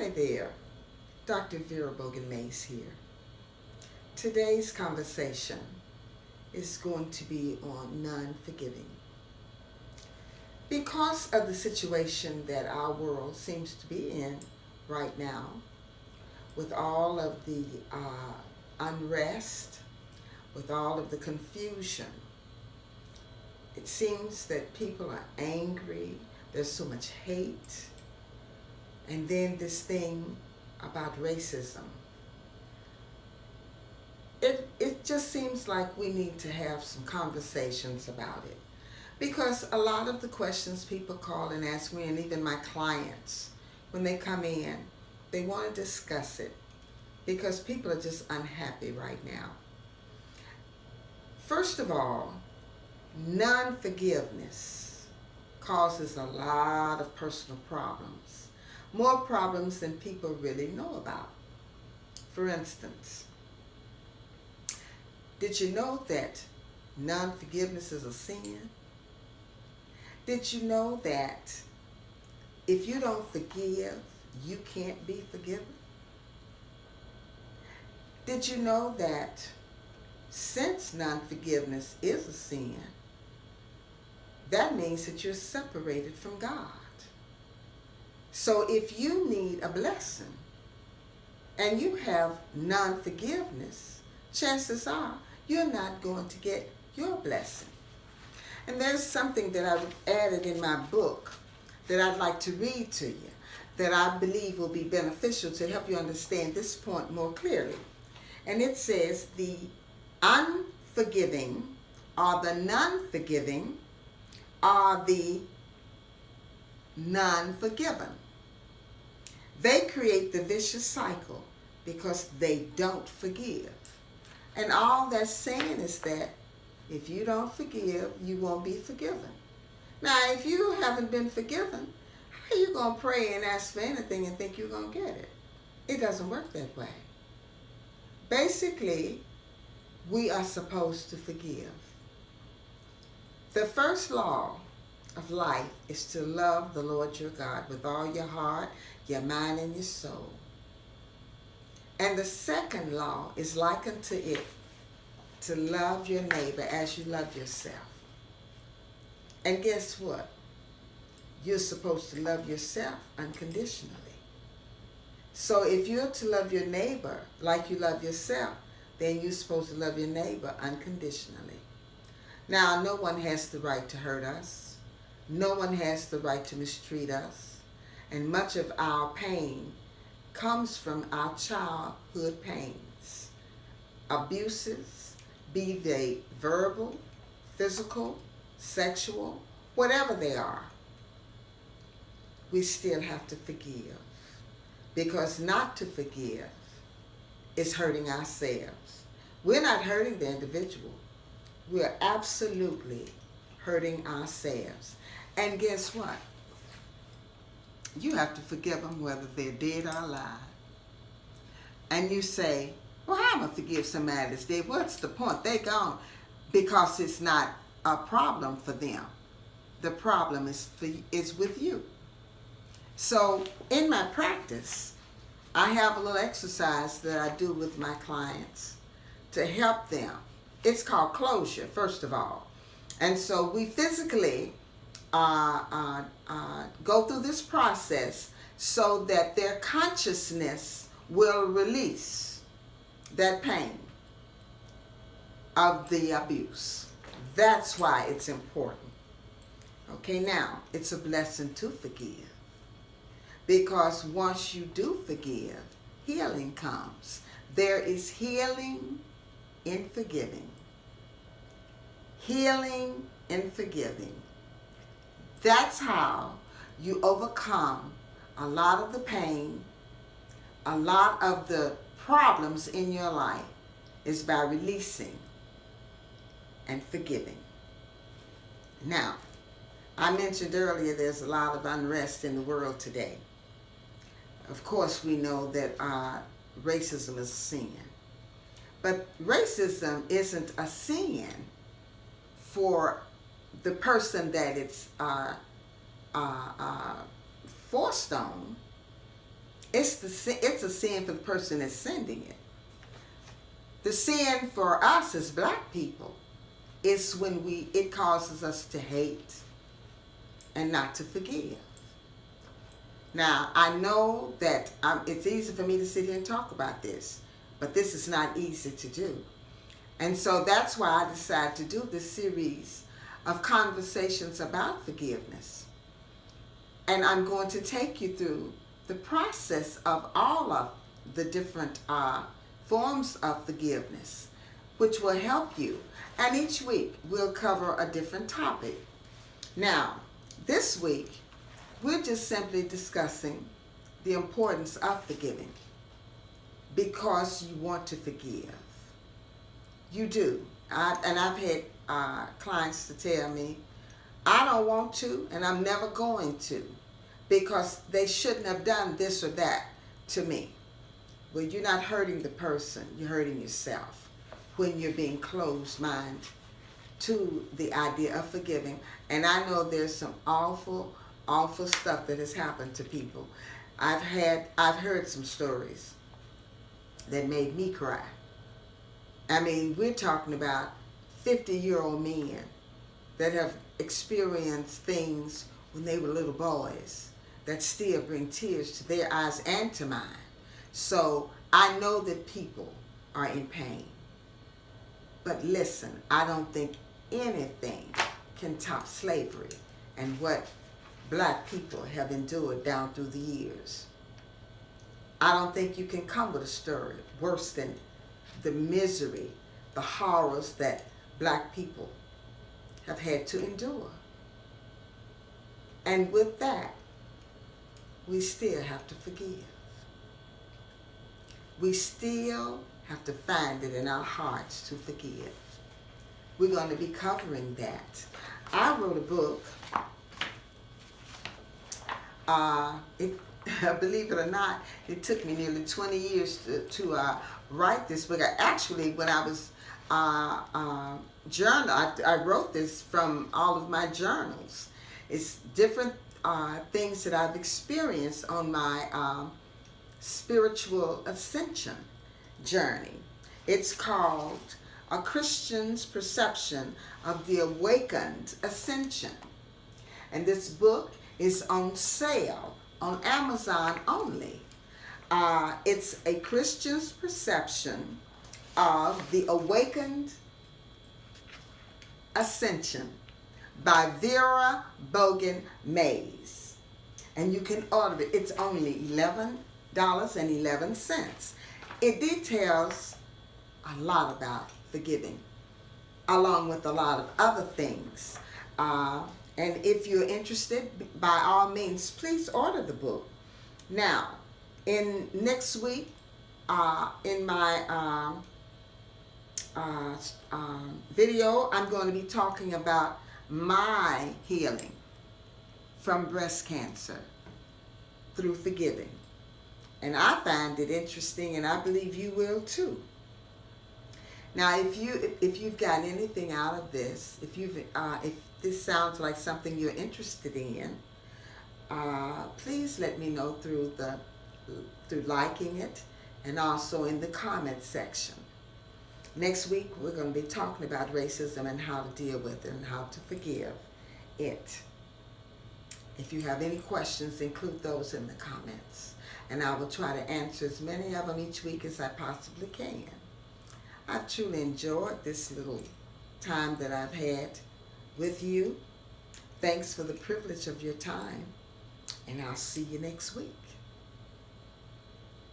Hi there, Dr. Vera Bogan-Mays here. Today's conversation is going to be on non-forgiving. Because of the situation that our world seems to be in right now, with all of the unrest, with all of the confusion, it seems that people are angry, there's so much hate, and then this thing about racism. It just seems like we need to have some conversations about it. Because a lot of the questions people call and ask me, and even my clients, when they come in, they want to discuss it because people are just unhappy right now. First of all, non-forgiveness causes a lot of personal problems, more problems than people really know about. For instance, did you know that non-forgiveness is a sin? Did you know that if you don't forgive, you can't be forgiven? Did you know that since non-forgiveness is a sin, that means that you're separated from God? So if you need a blessing and you have non-forgiveness, chances are you're not going to get your blessing. And there's something that I've added in my book that I'd like to read to you that I believe will be beneficial to help you understand this point more clearly. And it says, the unforgiving or the non-forgiving are the non-forgiven. They create the vicious cycle because they don't forgive. And all that's saying is that if you don't forgive, you won't be forgiven. Now, if you haven't been forgiven, how are you going to pray and ask for anything and think you're going to get it? It doesn't work that way. Basically, we are supposed to forgive. The first law of life is to love the Lord your God with all your heart, your mind, and your soul. And the second law is like unto it, to love your neighbor as you love yourself. And guess what? You're supposed to love yourself unconditionally. So if you're to love your neighbor like you love yourself, then you're supposed to love your neighbor unconditionally. Now, no one has the right to hurt us. No one has the right to mistreat us. And much of our pain comes from our childhood pains. Abuses, be they verbal, physical, sexual, whatever they are, we still have to forgive. Because not to forgive is hurting ourselves. We're not hurting the individual. We're absolutely hurting ourselves. And guess what? You have to forgive them whether they're dead or alive. And you say, well, how am I going to forgive somebody that's dead? What's the point? They gone. Because it's not a problem for them. The problem is with you. So in my practice, I have a little exercise that I do with my clients to help them. It's called closure, first of all. And so we physically go through this process so that their consciousness will release that pain of the abuse. That's why it's important. Okay, now, it's a blessing to forgive. Because once you do forgive, healing comes. There is healing in forgiving. Healing in forgiving. That's how you overcome a lot of the pain, a lot of the problems in your life, is by releasing and forgiving. Now, I mentioned earlier there's a lot of unrest in the world today. Of course, we know that racism is a sin. But racism isn't a sin for the person that it's forced on. it's a sin for the person that's sending it. The sin for us as black people is when it causes us to hate and not to forgive. Now, I know that it's easy for me to sit here and talk about this, but this is not easy to do. And so that's why I decided to do this series of conversations about forgiveness. And I'm going to take you through the process of all of the different forms of forgiveness, which will help you. And each week we'll cover a different topic. Now, this week we're just simply discussing the importance of forgiving, because you want to forgive. You do. And I've had clients to tell me, I don't want to, and I'm never going to, because they shouldn't have done this or that to me. Well, you're not hurting the person, you're hurting yourself when you're being closed-minded to the idea of forgiving. And I know there's some awful, awful stuff that has happened to people. I've heard some stories that made me cry. I mean, we're talking about 50-year-old men that have experienced things when they were little boys that still bring tears to their eyes and to mine. So I know that people are in pain. But listen, I don't think anything can top slavery and what black people have endured down through the years. I don't think you can come with a story worse than the misery, the horrors that black people have had to endure. And with that, we still have to forgive. We still have to find it in our hearts to forgive. We're going to be covering that. I wrote a book. Believe it or not, it took me nearly 20 years to write this book. When I was I wrote this from all of my journals. It's different things that I've experienced on my spiritual ascension journey. It's called A Christian's Perception of the Awakened Ascension. And this book is on sale on Amazon only. It's A Christian's Perception of the Awakened Ascension by Vera Bogan-Mays. And you can order it. It's only $11.11. It details a lot about forgiving, along with a lot of other things. And if you're interested, by all means, please order the book. Now, in next week, in my video, I'm going to be talking about my healing from breast cancer through forgiving. And I find it interesting, and I believe you will too. Now, if you've gotten anything out of this, if this sounds like something you're interested in, please let me know through liking it, and also in the comment section. Next week, we're going to be talking about racism and how to deal with it and how to forgive it. If you have any questions, include those in the comments, and I will try to answer as many of them each week as I possibly can. I've truly enjoyed this little time that I've had with you. Thanks for the privilege of your time, and I'll see you next week.